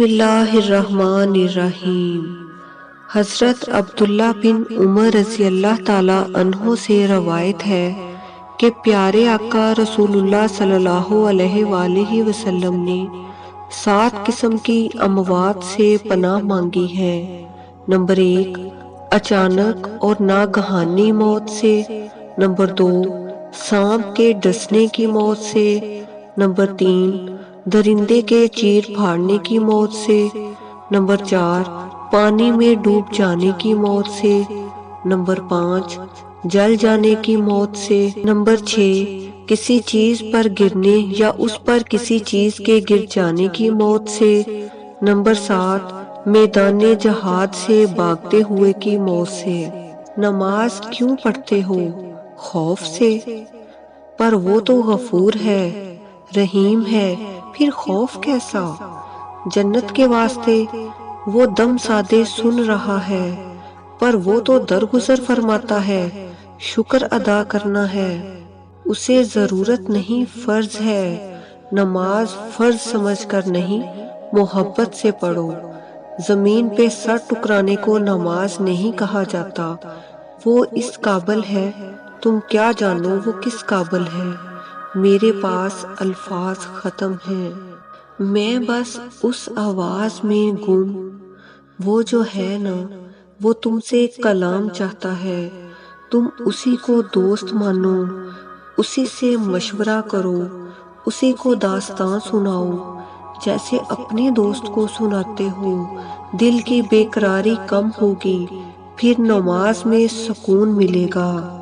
بسم اللہ الرحمن الرحیم۔ حضرت عبداللہ بن عمر رضی اللہ تعالیٰ عنہ سے روایت ہے کہ پیارے آقا رسول اللہ صلی اللہ علیہ وآلہ وسلم نے 7 قسم کی اموات سے پناہ مانگی ہے۔ نمبر 1، اچانک اور ناگہانی موت سے۔ نمبر 2، سانپ کے ڈسنے کی موت سے۔ نمبر 3، درندے کے چیر پھاڑنے کی موت سے۔ نمبر 4، پانی میں ڈوب جانے کی موت سے۔ نمبر 5، جل جانے کی موت سے۔ نمبر 6، کسی چیز پر گرنے یا اس پر کسی چیز کے گر جانے کی موت سے۔ نمبر 7، میدان جہاد سے بھاگتے ہوئے کی موت سے۔ نماز کیوں پڑھتے ہو؟ خوف سے۔ پر وہ تو غفور ہے، رحیم ہے، پھر خوف کیسا؟ جنت کے واسطے وہ دم سادے سن رہا ہے، پر وہ تو درگزر فرماتا ہے، شکر ادا کرنا ہے۔ اسے ضرورت نہیں، فرض ہے۔ نماز فرض سمجھ کر نہیں، محبت سے پڑھو۔ زمین پہ سر ٹکرانے کو نماز نہیں کہا جاتا۔ وہ اس قابل ہے، تم کیا جانو وہ کس قابل ہے۔ میرے پاس الفاظ ختم ہیں، میں بس اس آواز میں گم۔ وہ جو ہے نا، وہ تم سے کلام چاہتا ہے، تم اسی کو دوست مانو، اسی سے مشورہ کرو، اسی کو داستان سناؤ جیسے اپنے دوست کو سناتے ہو۔ دل کی بے قراری کم ہوگی، پھر نماز میں سکون ملے گا۔